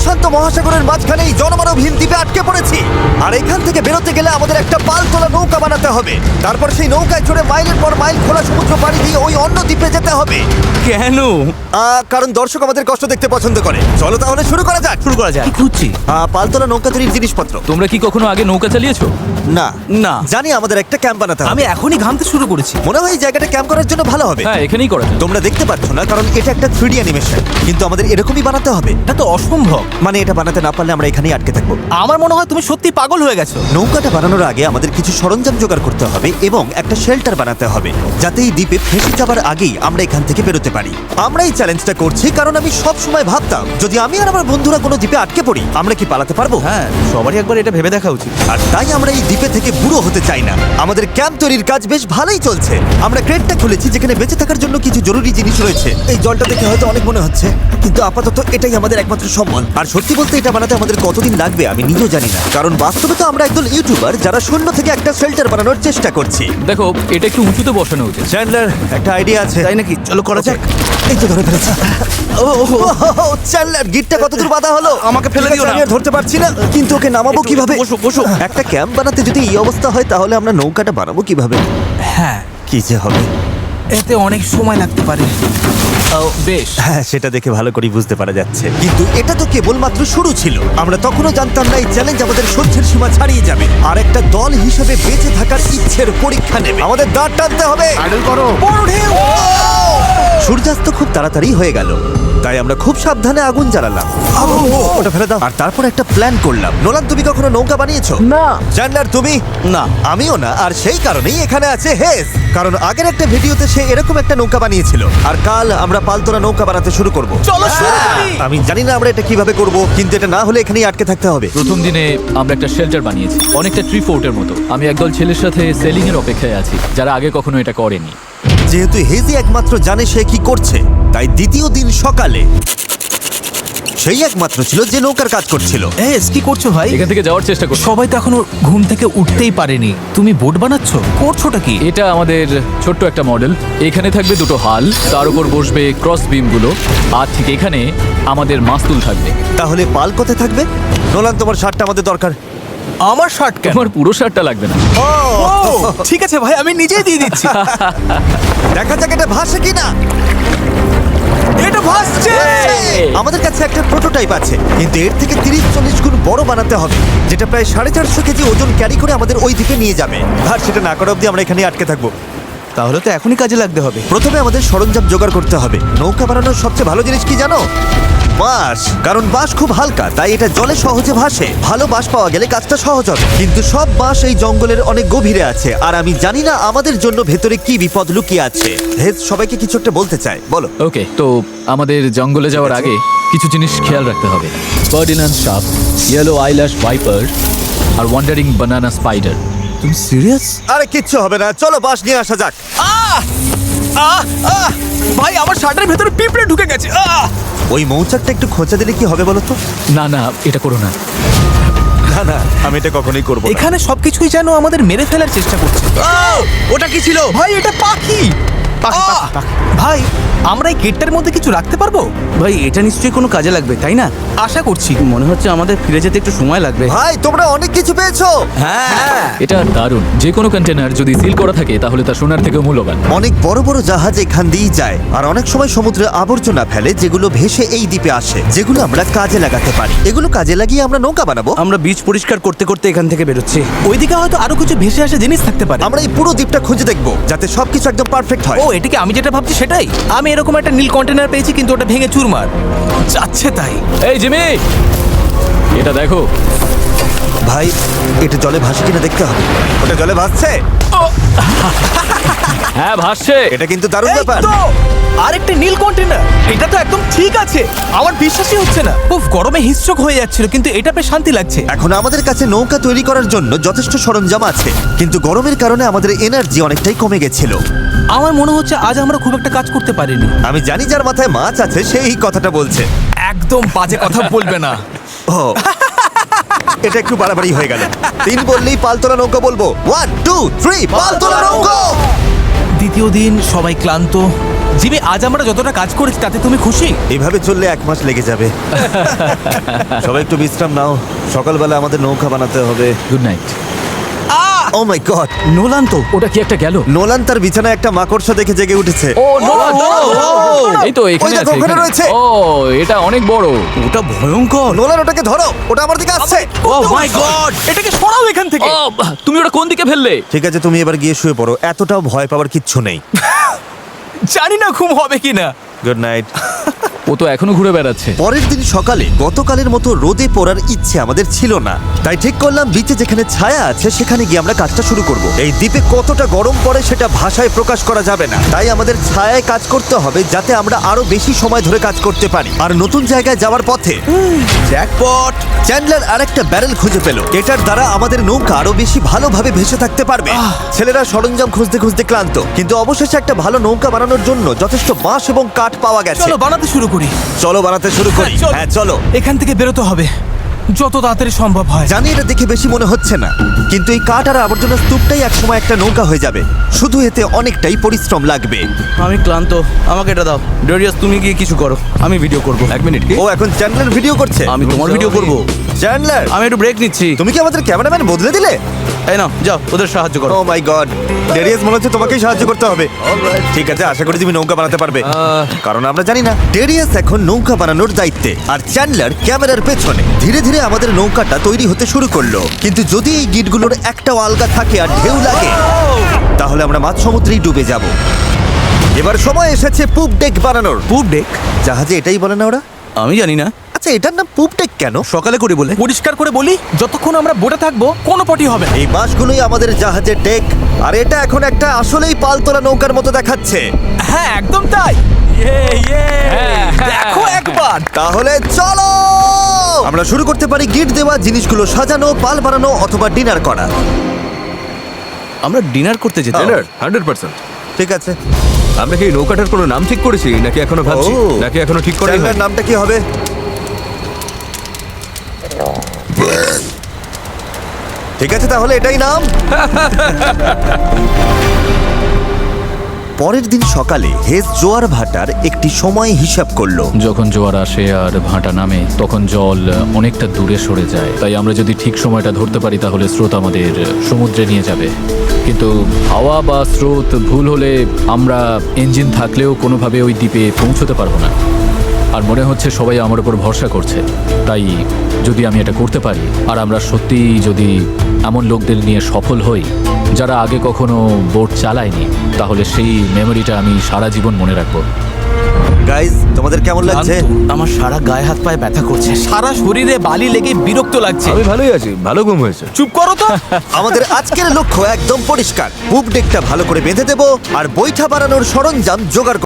প্রশান্ত মহাসাগরের মাঝখানে এই জনমানবহীন দ্বীপে আটকে পড়েছি। আর এখান থেকে বেরোতে গেলে আমাদের একটা পাল তোলা নৌকা বানাতে হবে। তারপর সেই নৌকায় চড়ে মাইলের পর মাইল খোলা সমুদ্র পাড়ি দিয়ে ওই অন্য দ্বীপে যেতে হবে। কেন? কারণ দর্শক আমাদের কষ্ট দেখতে পছন্দ করে। চলো তাহলে শুরু করা যাক। কি খুঁজছি? পালতোলা নৌকা তৈরির জিনিসপত্র। তোমরা কি কখনো আগে নৌকা চালিয়েছো? না না। জানি আমাদের একটা ক্যাম্প বানাতে হবে। আমি এখনই ঘামতে শুরু করেছি। মনে হয় এই জায়গাটা ক্যাম্প করার জন্য ভালো হবে। হ্যাঁ, এখানেই করা যায়। তোমরা দেখতে পাচ্ছ না কারণ এটা একটা 3D অ্যানিমেশন, কিন্তু আমাদের এরকমই বানাতে হবে। এটা তো অসম্ভব। মানে এটা বানাতে না পারলে আমরা এখানেই আটকে থাকবো। আমার মনে হয় তুমি সত্যি পাগল হয়ে গেছো। নৌকাটা বানানোর আগে আমাদের কিছু সরঞ্জাম জোগাড় করতে হবে এবং একটা শেল্টার বানাতে হবে, যাতে এই দ্বীপে ফেঁসে যাবার আগেই আমরা এখান থেকে বেরোতে পারি। আমরা এই চ্যালেঞ্জটা করছি কারণ আমি সব সময় ভাবতাম যদি আমি আর আমার বন্ধুরা কোনো দ্বীপে আটকে পড়ি আমরা কি পালাতে পারবো। হ্যাঁ, সবারই একবার এটা ভেবে দেখা উচিত। আর তাই আমরা এই দ্বীপে থেকে বুড়ো হতে চাই না। আমাদের ক্যাম্প তৈরির কাজ বেশ ভালোই চলছে। আমরা ক্রেটটা খুলেছি যেখানে বেঁচে থাকার জন্য কিছু জরুরি জিনিস রয়েছে। এই জলটা দেখে হয়তো অনেক মনে হচ্ছে, কিন্তু আপাতত এটাই আমাদের একমাত্র সম্বল। আর সত্যি বলতে এটা বানাতে আমাদের কতদিন লাগবে আমি নিজেও জানি না, কারণ বাস্তবে তো আমরা একদল ইউটিউবার যারা শূন্য থেকে একটা শেল্টার বানানোর চেষ্টা করছি। দেখো, এটা একটু উঁচুতে বসানো উচিত। চ্যান্ডলার, একটা আইডিয়া আছে। তাই নাকি? চলো করা যাক। এই তো ধরে ফেলেছি। চ্যান্ডলার, গিটটা কতদূর বাঁধা হলো? আমাকে ফেলে দিও না। আমি আর ধরতে পারছি না, কিন্তু ওকে নামাবো কিভাবে? বসো, বসো। একটা ক্যাম্প বানাতে যদি এই অবস্থা হয় তাহলে আমরা নৌকাটা বানাবো কিভাবে? হ্যাঁ, কি যে হবে। এতে অনেক সময় লাগতে পারে। বেশ। হ্যাঁ, সেটা দেখে ভালো করে বুঝতে পারা যাচ্ছে, কিন্তু এটা তো কেবলমাত্র শুরু ছিল। আমরা তখনও জানতাম না এই চ্যালেঞ্জ আমাদের সহ্যের সীমা ছাড়িয়ে যাবে আর একটা দল হিসেবে বেঁচে থাকার ইচ্ছের পরীক্ষা নেবে। আমাদের দাঁড় টানতে হবে। করো। সূর্যাস্ত খুব তাড়াতাড়ি হয়ে গেল, তাই আমরা খুব সাবধানে আগুন জ্বালালাম। ওটা ফেলে দাও। আর তারপর একটা প্ল্যান করলাম। নোলান, তুমি কখনো নৌকা বানিয়েছো? না। চ্যান্ডলার, তুমি? না। আমিও না। আর সেই কারণেই এখানে আছে হেস, কারণ আগের একটা ভিডিওতে সে এরকম একটা নৌকা বানিয়েছিল। আর কাল আমরা পালতোলা নৌকা বানাতে শুরু করব। চলো শুরু করি। আমি জানি না আমরা এটা কিভাবে করব, কিন্তু এটা না হলে এখানেই আটকে থাকতে হবে। প্রথম দিনে আমরা একটা শেল্টার বানিয়েছি, অনেকটা ট্রি ফোর্টের মতো। আমি একদল ছেলের সাথে সেলিং এর অপেক্ষায় আছি যারা আগে কখনো এটা করেনি। যেহেতু হেজি একমাত্র জানে সে কি করছে, তাই দ্বিতীয় দিন সকালে সেই একমাত্র ছিল যে নৌকার কাজ করছিল। কি করছো ভাই? এখান থেকে যাওয়ার চেষ্টা করছি। সবাই তো এখনো ঘুম থেকে উঠতেই পারেনি, তুমি বোট বানাচ্ছো? করছোটা কি? এটা আমাদের ছোট্ট একটা মডেল। এখানে থাকবে দুটো হাল, তার উপর বসবে ক্রস বিম গুলো, আর ঠিক এখানে আমাদের মাস্তুল থাকবে। তাহলে পাল কোথায় থাকবে? নোলান, তোমার শার্টটা আমাদের দরকার। আমার শার্ট কেন? তোমার পুরো শার্টটা লাগবে না। ও, ঠিক আছে ভাই, আমি নিজেই দিয়ে দিচ্ছি। দেখা যাক এটা ভাসে কিনা। এটা ভাসছে। আমাদের কাছে একটা প্রোটোটাইপ আছে, কিন্তু এর থেকে 30-40 গুণ বড় বানাতে হবে, যেটা প্রায় 450 কেজি ওজন ক্যারি করে আমাদের ওই দিকে নিয়ে যাবে। আর সেটা না করা অবধি আমরা এখানে আটকে থাকবো। তাহলে তো এখনই কাজে লাগতে হবে। প্রথমে আমাদের সরঞ্জাম জোগাড় করতে হবে। নৌকা বানানোর সবচেয়ে ভালো জিনিস কি জানো? বাঁশ। কারণ বাঁশ খুব হালকা, তাই এটা জলে সহজে ভাসে। ভালো বাঁশ পাওয়া গেলে কাজটা সহজ হবে, কিন্তু সব বাঁশ এই জঙ্গলের অনেক গভীরে আছে, আর আমি জানি না আমাদের জন্য ভেতরে কি বিপদ লুকিয়ে আছে। হেজ সবাইকে কিছু একটা বলতে চায়, বলো। ওকে, তো আমাদের জঙ্গলে যাওয়ার আগে কিছু জিনিস খেয়াল রাখতে হবে। ফার্ডিনান্ড সাপ, ইয়েলো আইল্যাশ ভাইপার, আর ওয়ান্ডারিং বানানা স্পাইডার। তুমি সিরিয়াস? আরে কিচ্ছু হবে না, চলো বাঁশ নিয়ে আসা যাক। ভাই, আমার শার্টের ভেতরে পিঁপড়ে ঢুকে গেছে। ওই মৌচাকটা একটু খোঁচা দিলে কি হবে বলো তো? না না, এটা করো না। না না, আমি এটা কখনোই করবো না। এখানে সবকিছুই যেন আমাদের মেরে ফেলার চেষ্টা করছে। ওটা কি ছিল ভাই? এটা পাখি। ভাই, আমরা এই গেটটার মধ্যে কিছু রাখতে পারবো? ভাই, এটা নিশ্চয়ই কোনো কাজে লাগবে, তাই না? আশা করছি। মনে হচ্ছে আমাদের ফিরে যেতে একটু সময় লাগবে। ভাই, তোমরা অনেক কিছু পেয়েছো। হ্যাঁ। এটা দারুণ। যে কোনো কন্টেনার যদি সিল করা থাকে তাহলে তা সোনার থেকেও মূল্যবান। অনেক বড় বড় জাহাজ এখান দিয়েই যায়, আর অনেক সময় সমুদ্রে আবর্জনা ফেলে যেগুলো ভেসে এই দ্বীপে আসে, যেগুলো আমরা কাজে লাগাতে পারি। এগুলো কাজে লাগিয়ে আমরা নৌকা বানাবো। আমরা বীজ পরিষ্কার করতে করতে এখান থেকে বেরোচ্ছি। ওইদিকে হয়তো আরো কিছু ভেসে আসা জিনিস থাকতে পারে। আমরা এই পুরো দ্বীপটা খুঁজে দেখবো, যাতে সবকিছু একদম পারফেক্ট হয়। ও, এটাকে আমি যেটা ভাবছি সেটাই। আমি এরকম একটা নীল কন্টেনার পেয়েছি, কিন্তু ওটা ভেঙে চুরমার যাচ্ছে। তাই এই জিমি, এটা দেখো। ভাই, এটা জলে ভাসে কিনা দেখতে হবে। ওটা জলে ভাসছে। হ্যাঁ, ভাসছে। এটা কিন্তু দারুণ ব্যাপার। আরেকটা নীল কন্টেনার। এটা তো একদম ঠিক আছে। আমার বিশ্বাসই হচ্ছে না। উফ, গরমে হিস্ট্রোক হয়ে যাচ্ছিল, কিন্তু এটা বেশ শান্তি লাগছে। এখন আমাদের কাছে নৌকা তৈরি করার জন্য যথেষ্ট সরঞ্জাম আছে, কিন্তু গরমের কারণে আমাদের এনার্জি অনেকটাই কমে গেছিল। আমার মনে হচ্ছে আজ আমরা খুব একটা কাজ করতে পারিনি। আমি জানি যার মাথায় মাছ আছে সেই কথাটা বলছে। একদম বাজে কথা বলবে না। ও, এটা একটু বাড়াবাড়ি হয়ে গেল। 3 বললেই পালতোলা নৌকা বলবো। 1 2 3, পালতোলা নৌকা। দ্বিতীয় দিন, সবাই ক্লান্ত, জিমি, আজ আমরা যতটা কাজ করেছি তাতে তুমি খুশি? এভাবে চললে 1 মাস লেগে যাবে। সবাই একটু বিশ্রাম নাও, সকালবেলা আমাদের নৌকা বানাতে হবে। Good night. Oh my God, Nolan তো। ওটা কি একটা গেল? নোলান তার বিছানায় একটা মাকড়সা দেখে জেগে উঠেছে। ও নোলান, এই তো এখানে ওই দেখো, আছে, ওখানে এখানে। রয়েছে। ও এটা অনেক বড়। ওটা ভয়ঙ্কর। নোলান ওটাকে ধরো, ওটা আমার দিকে আসছে। ও মাই গড। এটাকে সরাও এখান থেকে। ও তুমি ওটা কোন দিকে ফেললে? ঠিক আছে, তুমি এবার গিয়ে শুয়ে পড়ো, এতটাও ভয় পাওয়ার কিচ্ছু নেই। জানি না ঘুম হবে কিনা। Good night. ও তো এখনো ঘুরে বেড়াচ্ছে। পরের দিন সকালে গতকালের মতো রোদে পড়ার ইচ্ছে আমাদের ছিল না, তাই ঠিক করলাম বিচে যেখানে ছায়া আছে সেখানে গিয়ে আমরা কাজটা শুরু করব। এই দ্বীপে কতটা গরম পড়ে সেটা ভাষায় প্রকাশ করা যাবে না, তাই আমাদের ছায়ায় কাজ করতে হবে যাতে আমরা আরো বেশি সময় ধরে কাজ করতে পারি। আর নতুন জায়গায় যাওয়ার পথে জ্যাকপট। চ্যান্ডলার আরেকটা ব্যারেল খুঁজে পেল, এটার দ্বারা আমাদের নৌকা আরো বেশি ভালোভাবে ভেসে থাকতে পারবে। ছেলেরা সরঞ্জাম খুঁজতে খুঁজতে ক্লান্ত, কিন্তু অবশেষে একটা ভালো নৌকা বানানোর জন্য যথেষ্ট বাঁশ এবং কাঠ পাওয়া গেছে। চলো বানাতে শুরু করি। চলো বানাতে শুরু করি। চলো। হ্যাঁ চলো। এখান থেকে বেরোতে হবে যত তাড়াতাড়ি সম্ভব হয়। জানি এটা দেখে বেশি মনে হচ্ছে না, কিন্তু এই কাঠ আর আবর্জনা স্তূপটাই একসময় একটা নৌকা হয়ে যাবে। শুধু এতে অনেকটাই পরিশ্রম লাগবে। আমি ক্লান্ত, আমাকে এটা দাও। ডেরিয়াস তুমি গিয়ে কিছু করো, আমি ভিডিও করব। 1 মিনিট। ও এখন চ্যান্ডলার ভিডিও করছে। আমি তোমার ভিডিও করব। চ্যান্ডলার, আমি একটু ব্রেক নিচ্ছি। তুমি কি আমাদের ক্যামেরাম্যান বদলে দিলে? এই নাও, যাও ওদের সাহায্য করো। ও মাই গড, ডেরিয়াস মনে হচ্ছে তোমাকেই সাহায্য করতে হবে। ঠিক আছে, আশা করি তুমি নৌকা বানাতে পারবে, কারণ আমরা জানি না। ডেরিয়াস এখন নৌকা বানানোর দায়িত্বে, আর চ্যান্ডলার ক্যামেরার পেছনে। ধীরে ধীরে আমাদের নৌকাটা তৈরি হতে শুরু করলো, কিন্তু যদি এই গিটগুলোর একটাও আলগা থাকে আর ঢেউ লাগে তাহলে আমরা মাঝ সমুদ্রেই ডুবে যাব। এবার সময় এসেছে পুপ ডেক বানানোর। পুপ ডেক? জাহাজে এটাই বলে না ওরা? আমি জানি না, আচ্ছা, এটার নাম পুপ ডেক কেন? সকালে করে বলে। পরিষ্কার করে বলি, যতক্ষণ আমরা বোটে থাকবো কোনো পটি হবে না। এই বাঁশগুলোই আমাদের জাহাজের ডেক, আর এটা এখন একটা আসলেই পালতোলা নৌকার মতো দেখাচ্ছে। হ্যাঁ একদম তাই। দেখো একবার। তাহলে চলো আমরা শুরু করতে পারি গিট দেওয়া জিনিসগুলো সাজানো, পাল বানানো অথবা ডিনার করা। আমরা ডিনার করতে যেতে। Dinner? 100%। ঠিক আছে, আমরা কি এই নৌকাটার কোনো নাম ঠিক করেছি নাকি এখনো ভাবছি? ও। নাকি এখনো ঠিক করাই চ্যানেলের হয়নি? নামটা কি হবে? ঠিক আছে, তাহলে এটাই নাম। পরের দিন সকালে হেজ জোয়ার ভাটার একটি সময় হিসাব করলো। যখন জোয়ার আসে আর ভাটা নামে তখন জল অনেকটা দূরে সরে যায়, তাই আমরা যদি ঠিক সময়টা ধরতে পারি তাহলে স্রোত আমাদের সমুদ্রে নিয়ে যাবে। কিন্তু হাওয়া বা স্রোত ভুল হলে আমরা ইঞ্জিন থাকলেও কোনোভাবে ওই দ্বীপে পৌঁছতে পারবো না। আর মনে হচ্ছে সবাই আমার উপর ভরসা করছে, তাই যদি আমি এটা করতে পারি আর আমরা সত্যিই যদি এমন লোকদের নিয়ে সফল হই যারা আগে কখনো বোট চালায়নি, তাহলে সেই মেমোরিটা আমি সারা জীবন মনে রাখবো। গাইজ, তোমাদের কেমন লাগছে? আমার সারা গায়ে হাত পায়ে ব্যথা করছে। সারা শরীরে বালি লেগে বিরক্ত লাগছে। আমি ভালোই আছি, ভালো ঘুম হয়েছে। চুপ করো তো। আমাদের আজকের লক্ষ্য একদম পরিষ্কার, পুপ ডেকটা ভালো করে বেঁধে দেবো আর বৈঠা বানানোর সরঞ্জাম জোগাড়